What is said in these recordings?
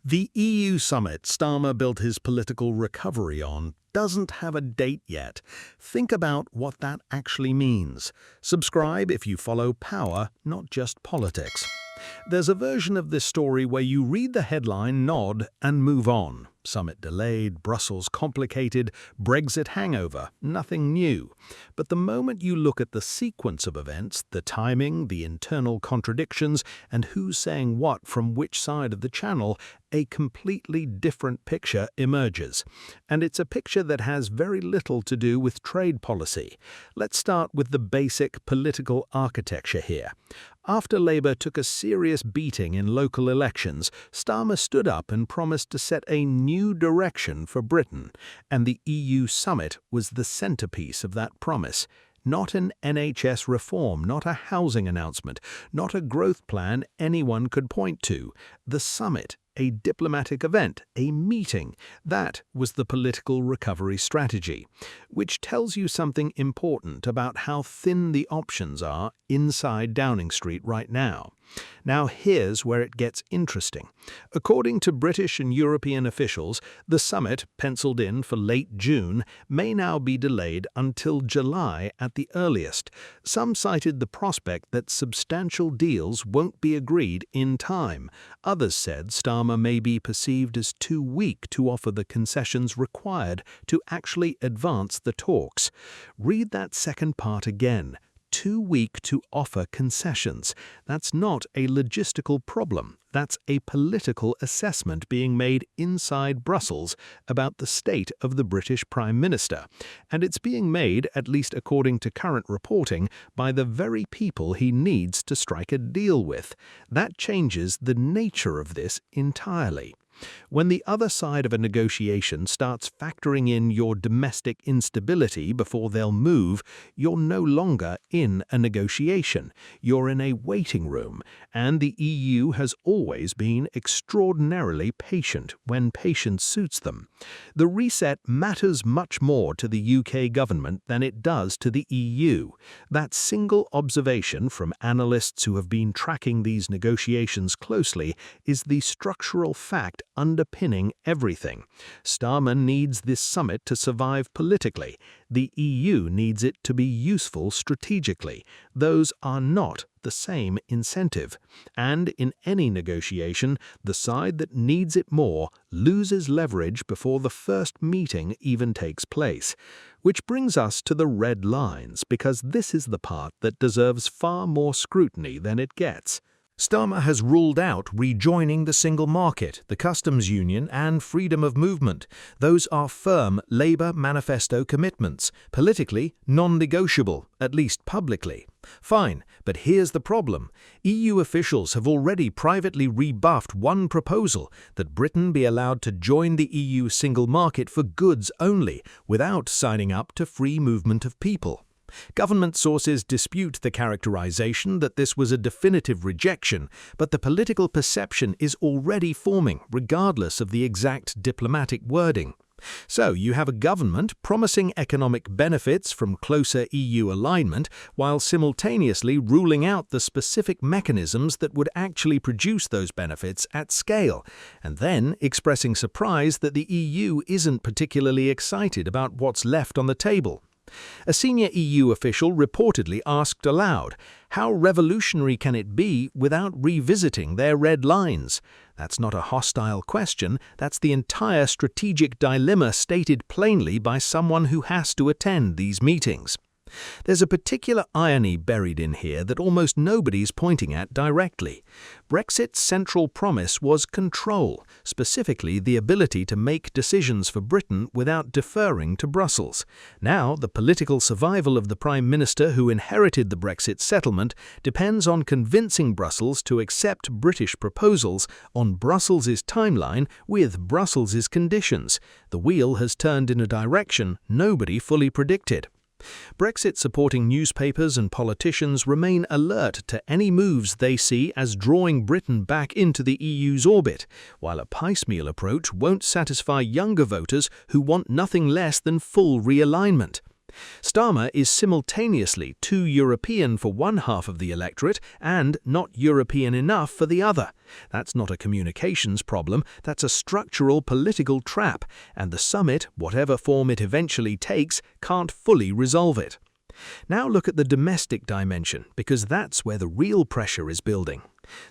The EU summit Starmer built his political recovery on doesn't have a date yet. Think about what that actually means. Subscribe if you follow power, not just politics. There's a version of this story where you read the headline, nod, and move on. Summit delayed, Brussels complicated, Brexit hangover, nothing new. But the moment you look at the sequence of events, the timing, the internal contradictions, and who's saying what from which side of the channel, a completely different picture emerges. And it's a picture that has very little to do with trade policy. Let's start with the basic political architecture here. After Labour took a serious beating in local elections, Starmer stood up and promised to set a new direction for Britain, and the EU summit was the centrepiece of that promise. Not an NHS reform, not a housing announcement, not a growth plan anyone could point to. The summit, a diplomatic event, a meeting, that was the political recovery strategy, which tells you something important about how thin the options are inside Downing Street right now. Now here's where it gets interesting. According to British and European officials, the summit, penciled in for late June, may now be delayed until July at the earliest. Some cited the prospect that substantial deals won't be agreed in time. Others said Starmer may be perceived as too weak to offer the concessions required to actually advance the talks. Read that second part again. Too weak to offer concessions. That's not a logistical problem. That's a political assessment being made inside Brussels about the state of the British Prime Minister. And it's being made, at least according to current reporting, by the very people he needs to strike a deal with. That changes the nature of this entirely. When the other side of a negotiation starts factoring in your domestic instability before they'll move, you're no longer in a negotiation. You're in a waiting room, and the EU has always been extraordinarily patient when patience suits them. The reset matters much more to the UK government than it does to the EU. That single observation from analysts who have been tracking these negotiations closely is the structural fact underpinning everything. Starmer needs this summit to survive politically. The EU needs it to be useful strategically. Those are not the same incentive. And in any negotiation, the side that needs it more loses leverage before the first meeting even takes place. Which brings us to the red lines, because this is the part that deserves far more scrutiny than it gets. Starmer has ruled out rejoining the single market, the customs union, and freedom of movement. Those are firm Labour manifesto commitments, politically non-negotiable, at least publicly. Fine, but here's the problem. EU officials have already privately rebuffed one proposal, that Britain be allowed to join the EU single market for goods only, without signing up to free movement of people. Government sources dispute the characterization that this was a definitive rejection, but the political perception is already forming, regardless of the exact diplomatic wording. So you have a government promising economic benefits from closer EU alignment while simultaneously ruling out the specific mechanisms that would actually produce those benefits at scale, and then expressing surprise that the EU isn't particularly excited about what's left on the table. A senior EU official reportedly asked aloud, how revolutionary can it be without revisiting their red lines? That's not a hostile question, that's the entire strategic dilemma stated plainly by someone who has to attend these meetings. There's a particular irony buried in here that almost nobody's pointing at directly. Brexit's central promise was control, specifically the ability to make decisions for Britain without deferring to Brussels. Now, the political survival of the Prime Minister who inherited the Brexit settlement depends on convincing Brussels to accept British proposals on Brussels' timeline with Brussels' conditions. The wheel has turned in a direction nobody fully predicted. Brexit-supporting newspapers and politicians remain alert to any moves they see as drawing Britain back into the EU's orbit, while a piecemeal approach won't satisfy younger voters who want nothing less than full realignment. Starmer is simultaneously too European for one half of the electorate and not European enough for the other. That's not a communications problem, that's a structural political trap, and the summit, whatever form it eventually takes, can't fully resolve it. Now look at the domestic dimension, because that's where the real pressure is building.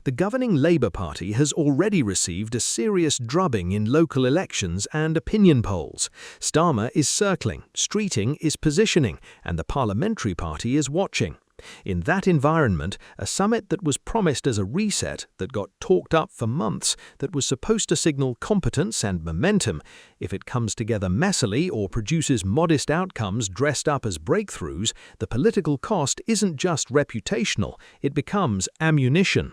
The governing Labour Party has already received a serious drubbing in local elections and opinion polls. Starmer is circling, Streeting is positioning, and the Parliamentary Party is watching. In that environment, a summit that was promised as a reset, that got talked up for months, that was supposed to signal competence and momentum, if it comes together messily or produces modest outcomes dressed up as breakthroughs, the political cost isn't just reputational, it becomes ammunition.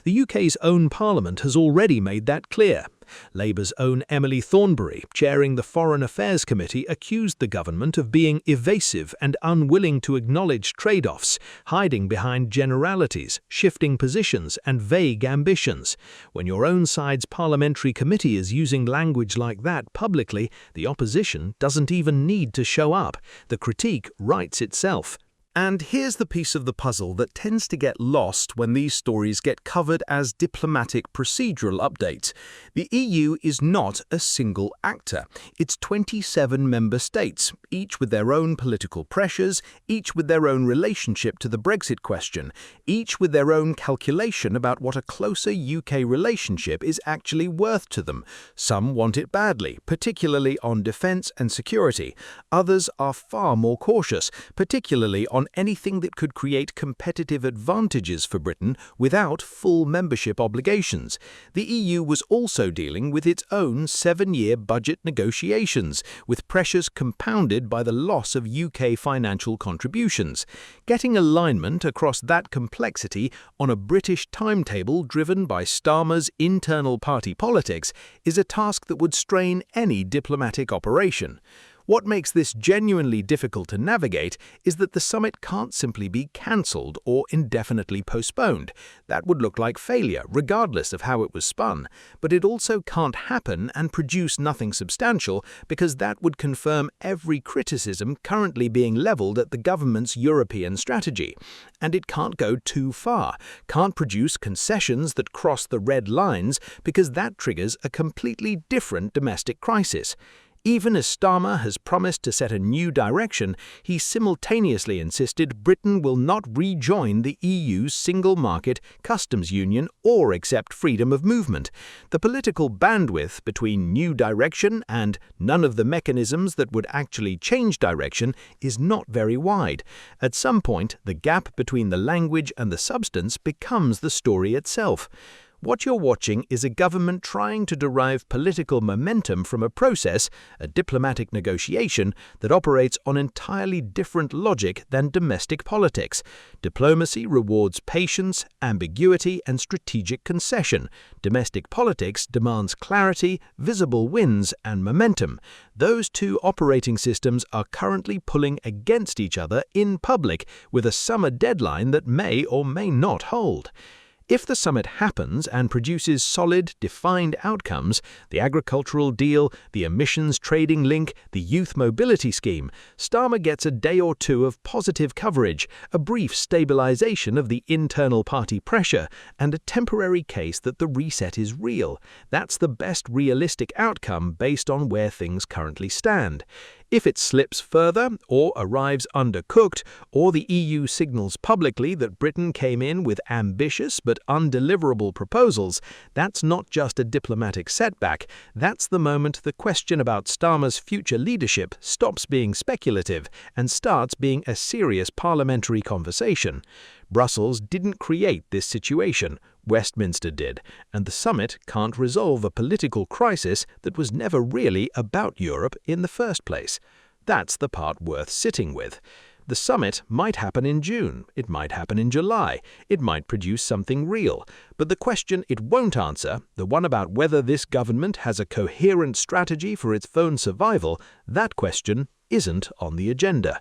The UK's own Parliament has already made that clear. Labour's own Emily Thornberry, chairing the Foreign Affairs Committee, accused the government of being evasive and unwilling to acknowledge trade-offs, hiding behind generalities, shifting positions, and vague ambitions. When your own side's parliamentary committee is using language like that publicly, the opposition doesn't even need to show up. The critique writes itself. And here's the piece of the puzzle that tends to get lost when these stories get covered as diplomatic procedural updates. The EU is not a single actor. It's 27 member states, each with their own political pressures, each with their own relationship to the Brexit question, each with their own calculation about what a closer UK relationship is actually worth to them. Some want it badly, particularly on defence and security. Others are far more cautious, particularly on anything that could create competitive advantages for Britain without full membership obligations. The EU was also dealing with its own 7-year budget negotiations, with pressures compounded by the loss of UK financial contributions. Getting alignment across that complexity on a British timetable driven by Starmer's internal party politics is a task that would strain any diplomatic operation. What makes this genuinely difficult to navigate is that the summit can't simply be cancelled or indefinitely postponed. That would look like failure, regardless of how it was spun. But it also can't happen and produce nothing substantial, because that would confirm every criticism currently being levelled at the government's European strategy. And it can't go too far, can't produce concessions that cross the red lines, because that triggers a completely different domestic crisis. Even as Starmer has promised to set a new direction, he simultaneously insisted Britain will not rejoin the EU's single market, customs union, or accept freedom of movement. The political bandwidth between new direction and none of the mechanisms that would actually change direction is not very wide. At some point, the gap between the language and the substance becomes the story itself. What you're watching is a government trying to derive political momentum from a process, a diplomatic negotiation, that operates on entirely different logic than domestic politics. Diplomacy rewards patience, ambiguity, and strategic concession. Domestic politics demands clarity, visible wins, and momentum. Those two operating systems are currently pulling against each other in public, with a summer deadline that may or may not hold. If the summit happens and produces solid, defined outcomes, the agricultural deal, the emissions trading link, the youth mobility scheme, Starmer gets a day or two of positive coverage, a brief stabilization of the internal party pressure, and a temporary case that the reset is real. That's the best realistic outcome based on where things currently stand. If it slips further, or arrives undercooked, or the EU signals publicly that Britain came in with ambitious but undeliverable proposals, that's not just a diplomatic setback, that's the moment the question about Starmer's future leadership stops being speculative and starts being a serious parliamentary conversation. Brussels didn't create this situation, Westminster did, and the summit can't resolve a political crisis that was never really about Europe in the first place. That's the part worth sitting with. The summit might happen in June, it might happen in July, it might produce something real, but the question it won't answer, the one about whether this government has a coherent strategy for its own survival, that question isn't on the agenda.